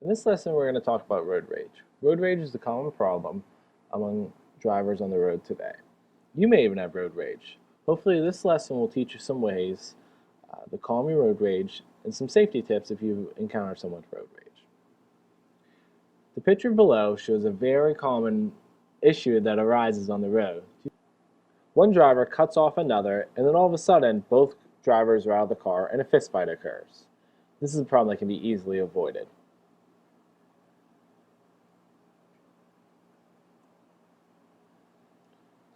In this lesson, we're going to talk about road rage. Road rage is a common problem among drivers on the road today. You may even have road rage. Hopefully, this lesson will teach you some ways to calm your road rage and some safety tips if you encounter someone with road rage. The picture below shows a very common issue that arises on the road. One driver cuts off another, and then all of a sudden, both drivers are out of the car and a fist fight occurs. This is a problem that can be easily avoided.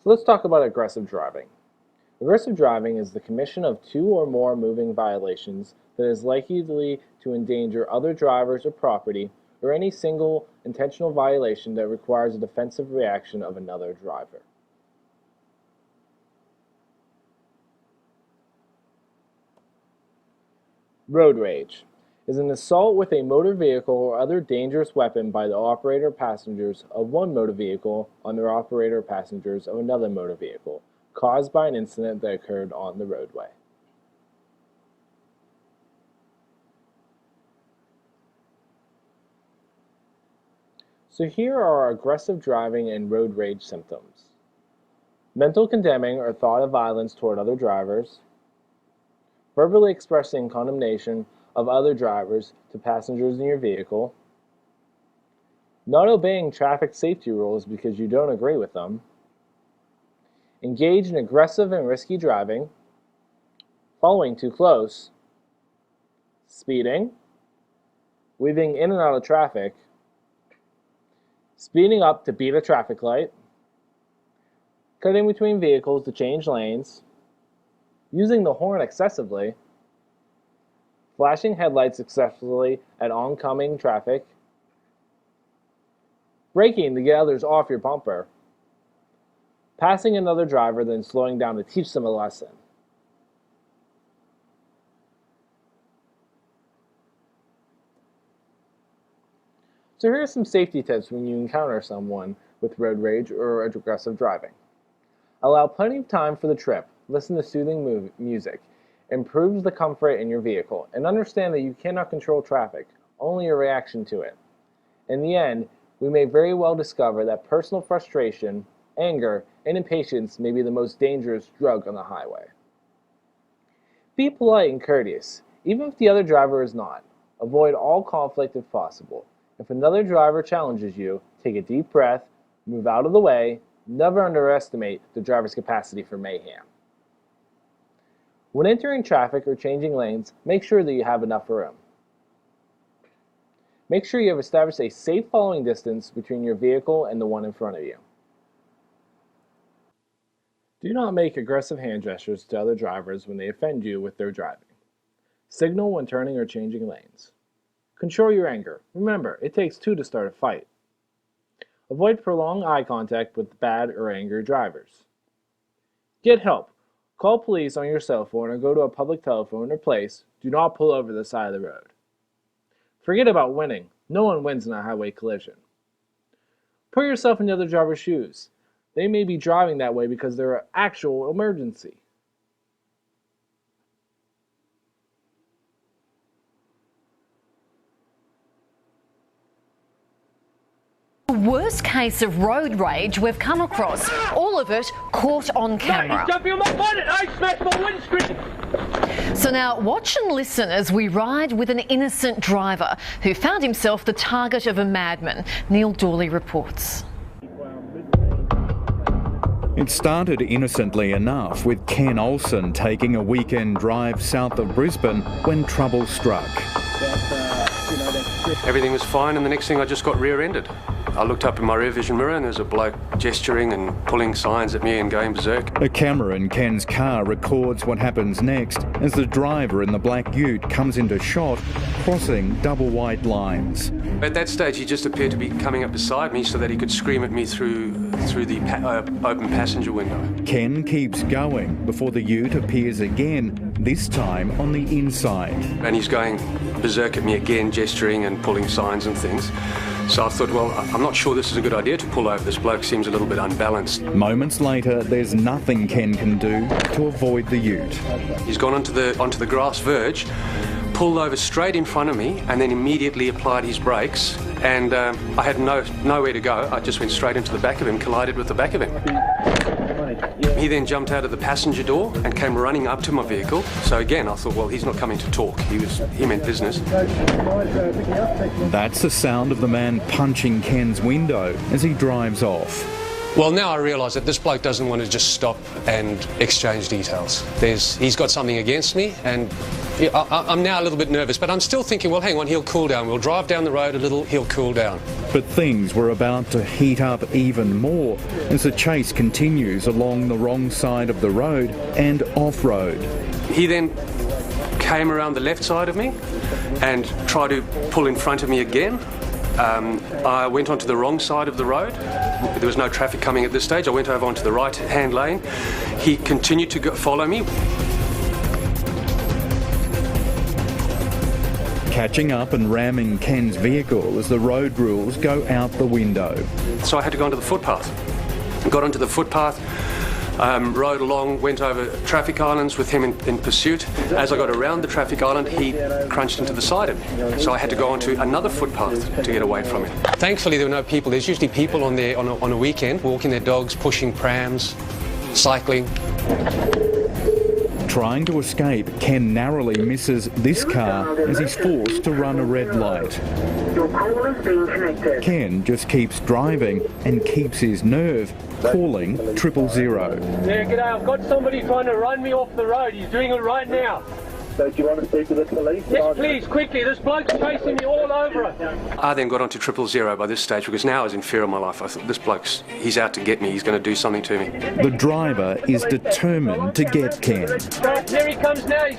So let's talk about aggressive driving. Aggressive driving is the commission of two or more moving violations that is likely to endanger other drivers or property, or any single intentional violation that requires a defensive reaction of another driver. Road rage is an assault with a motor vehicle or other dangerous weapon by the operator or passengers of one motor vehicle on the operator or passengers of another motor vehicle, caused by an incident that occurred on the roadway. So here are aggressive driving and road rage symptoms. Mental condemning or thought of violence toward other drivers, verbally expressing condemnation of other drivers to passengers in your vehicle, not obeying traffic safety rules because you don't agree with them, engage in aggressive and risky driving, following too close, speeding, weaving in and out of traffic, speeding up to beat a traffic light, cutting between vehicles to change lanes, using the horn excessively, flashing headlights excessively at oncoming traffic, braking to get others off your bumper, passing another driver then slowing down to teach them a lesson. So here are some safety tips when you encounter someone with road rage or aggressive driving. Allow plenty of time for the trip. Listen to soothing music. Improves the comfort in your vehicle, and understand that you cannot control traffic, only your reaction to it. In the end, we may very well discover that personal frustration, anger, and impatience may be the most dangerous drug on the highway. Be polite and courteous, even if the other driver is not. Avoid all conflict if possible. If another driver challenges you, take a deep breath, move out of the way. Never underestimate the driver's capacity for mayhem. When entering traffic or changing lanes, make sure that you have enough room. Make sure you have established a safe following distance between your vehicle and the one in front of you. Do not make aggressive hand gestures to other drivers when they offend you with their driving. Signal when turning or changing lanes. Control your anger. Remember, it takes two to start a fight. Avoid prolonged eye contact with bad or angry drivers. Get help. Call police on your cell phone or go to a public telephone or place. Do not pull over the side of the road. Forget about winning. No one wins in a highway collision. Put yourself in the other driver's shoes. They may be driving that way because they're an actual emergency. Worst case of road rage we've come across. All of it caught on camera. Don't be on my bonnet! I smashed my windscreen! So now watch and listen as we ride with an innocent driver who found himself the target of a madman. Neil Dawley reports. It started innocently enough with Ken Olsen taking a weekend drive south of Brisbane when trouble struck. Everything was fine, and the next thing I just got rear-ended. I looked up in my rear vision mirror and there's a bloke gesturing and pulling signs at me and going berserk. A camera in Ken's car records what happens next as the driver in the black ute comes into shot, crossing double white lines. At that stage, he just appeared to be coming up beside me so that he could scream at me through the open passenger window. Ken keeps going before the ute appears again, this time on the inside. And he's going berserk at me again, gesturing and pulling signs and things. So I thought, well, I'm not sure this is a good idea to pull over. This bloke seems a little bit unbalanced. Moments later, there's nothing Ken can do to avoid the ute. He's gone onto the grass verge, pulled over straight in front of me and then immediately applied his brakes, and I had nowhere to go. I just went straight into the back of him, collided with the back of him. He then jumped out of the passenger door and came running up to my vehicle. So again, I thought, well, he's not coming to talk. He meant business. That's the sound of the man punching Ken's window as he drives off. Well, now I realise that this bloke doesn't want to just stop and exchange details. He's got something against me, and I'm now a little bit nervous, but I'm still thinking, well, hang on, he'll cool down. We'll drive down the road a little, he'll cool down. But things were about to heat up even more as the chase continues along the wrong side of the road and off-road. He then came around the left side of me and tried to pull in front of me again. I went onto the wrong side of the road. There was no traffic coming at this stage. I went over onto the right-hand lane. He continued to follow me. Catching up and ramming Ken's vehicle as the road rules go out the window. So I had to go onto the footpath. Got onto the footpath, rode along, went over traffic islands with him in pursuit. As I got around the traffic island, he crunched into the side of me. So I had to go onto another footpath to get away from him. Thankfully, there were no people. There's usually people on there on a weekend, walking their dogs, pushing prams, cycling. Trying to escape, Ken narrowly misses this car as he's forced to run a red light. Ken just keeps driving and keeps his nerve, calling 000. Yeah, g'day. I've got somebody trying to run me off the road. He's doing it right now. So do you want to speak to the police? Yes, please, quickly. This bloke's chasing me all over it. I then got onto 000 by this stage because now I was in fear of my life. I thought, this bloke's, he's out to get me. He's going to do something to me. The driver is determined to get Ken. Here he comes now.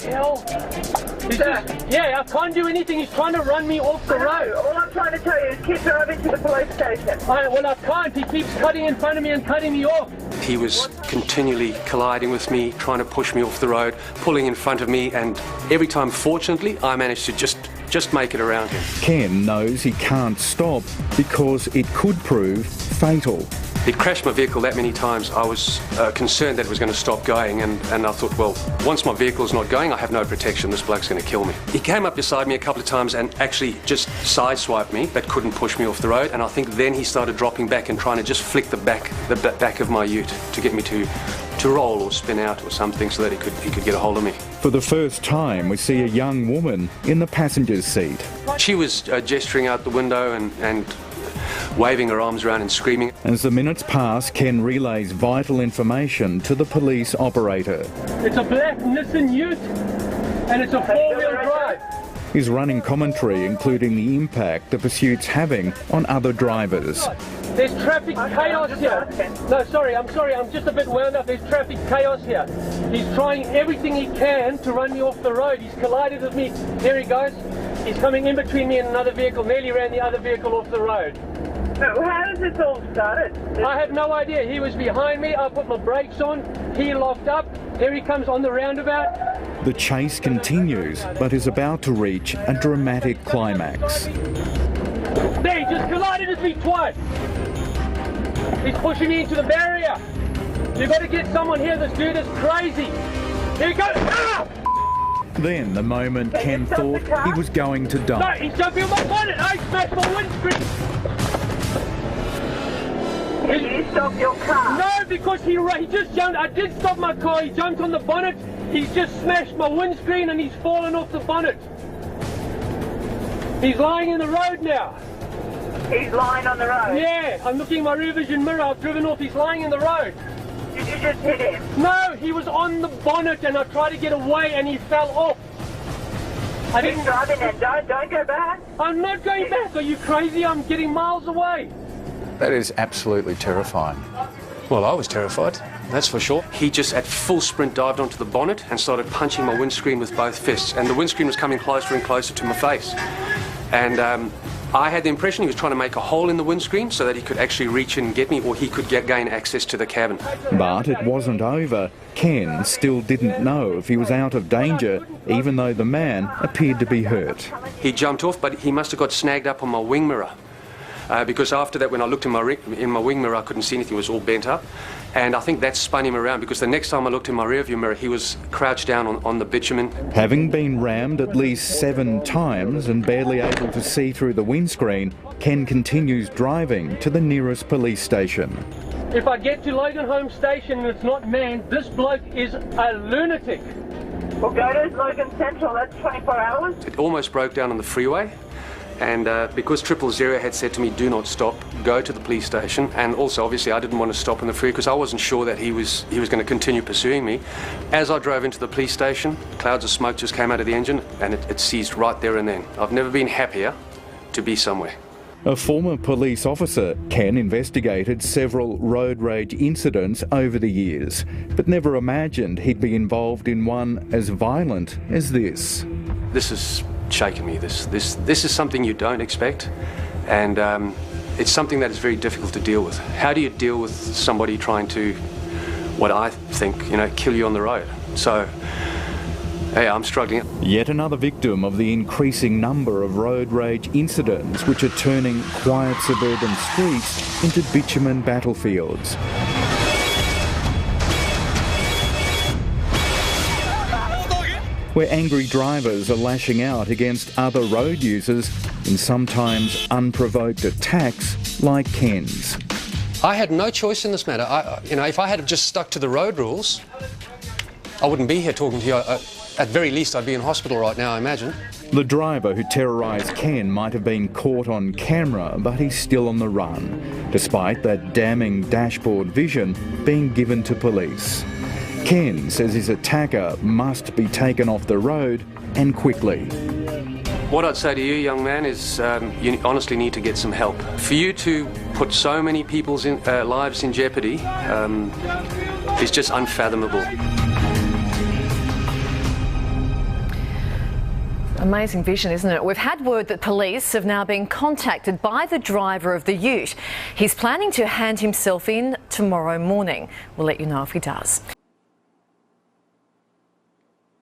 Hell. I can't do anything. He's trying to run me off the road. All I'm trying to tell you is keep driving to the police station. I can't. He keeps cutting in front of me and cutting me off. He was continually colliding with me, trying to push me off the road, pulling in front of me, and every time, fortunately, I managed to just make it around him. Ken knows he can't stop because it could prove fatal. He crashed my vehicle that many times. I was concerned that it was going to stop going, and I thought, well, once my vehicle's not going, I have no protection. This bloke's going to kill me. He came up beside me a couple of times and actually just sideswiped me, but couldn't push me off the road. And I think then he started dropping back and trying to just flick the back of my ute to get me to roll or spin out or something so that he could get a hold of me. For the first time, we see a young woman in the passenger's seat. She was gesturing out the window and waving her arms around and screaming. As the minutes pass, Ken relays vital information to the police operator. It's a black Nissan Ute and it's a four-wheel drive. He's running commentary, including the impact the pursuit's having on other drivers. There's traffic chaos here. No, sorry, I'm just a bit wound up. There's traffic chaos here. He's trying everything he can to run me off the road. He's collided with me. There he goes. He's coming in between me and another vehicle, nearly ran the other vehicle off the road. So how does this all started? I have no idea. He was behind me. I put my brakes on. He locked up. There he comes on the roundabout. The chase continues, but is about to reach a dramatic climax. There, he just collided with me twice. He's pushing me into the barrier. You've got to get someone here. This dude is crazy. Here he goes. Ah! Then the moment Ken thought he was going to No, die. he's jumping on my bonnet. I smashed my windscreen. Did you stop your car? No, because he just jumped. I did stop my car. He jumped on the bonnet. He's just smashed my windscreen and he's fallen off the bonnet. He's lying in the road now. He's lying on the road? Yeah, I'm looking in my rear vision mirror. I've driven off. He's lying in the road. Did you just hit him? No, he was on the bonnet and I tried to get away and he fell off. I Keep didn't. driving then. Don't go back. I'm not going back. Are you crazy? I'm getting miles away. That is absolutely terrifying. Well, I was terrified, that's for sure. He just at full sprint dived onto the bonnet and started punching my windscreen with both fists, and the windscreen was coming closer and closer to my face. And I had the impression he was trying to make a hole in the windscreen so that he could actually reach in and get me, or he could gain access to the cabin. But it wasn't over. Ken still didn't know if he was out of danger, even though the man appeared to be hurt. He jumped off, but he must have got snagged up on my wing mirror. because after that, when I looked in my wing mirror, I couldn't see anything. It was all bent up. And I think that spun him around, because the next time I looked in my rearview mirror, he was crouched down on the bitumen. Having been rammed at least 7 times and barely able to see through the windscreen, Ken continues driving to the nearest police station. If I get to Logan Home Station and it's not manned, this bloke is a lunatic. Well, go to Logan Central, that's 24 hours. It almost broke down on the freeway. And because 000 had said to me, do not stop, go to the police station. And also, obviously, I didn't want to stop on the freeway because I wasn't sure that he was going to continue pursuing me. As I drove into the police station, clouds of smoke just came out of the engine and it ceased right there and then. I've never been happier to be somewhere. A former police officer, Ken investigated several road rage incidents over the years, but never imagined he'd be involved in one as violent as this. This has shaken me. This is something you don't expect, and it's something that is very difficult to deal with. How do you deal with somebody trying to, what I think, kill you on the road? So, hey, I'm struggling. Yet another victim of the increasing number of road rage incidents which are turning quiet suburban streets into bitumen battlefields. Where angry drivers are lashing out against other road users in sometimes unprovoked attacks like Ken's. I had no choice in this matter. If I had just stuck to the road rules, I wouldn't be here talking to you. At very least, I'd be in hospital right now, I imagine. The driver who terrorised Ken might have been caught on camera, but he's still on the run, despite that damning dashboard vision being given to police. Ken says his attacker must be taken off the road, and quickly. What I'd say to you, young man, is you honestly need to get some help. For you to put so many people's lives in jeopardy is just unfathomable. Amazing vision, isn't it? We've had word that police have now been contacted by the driver of the ute. He's planning to hand himself in tomorrow morning. We'll let you know if he does.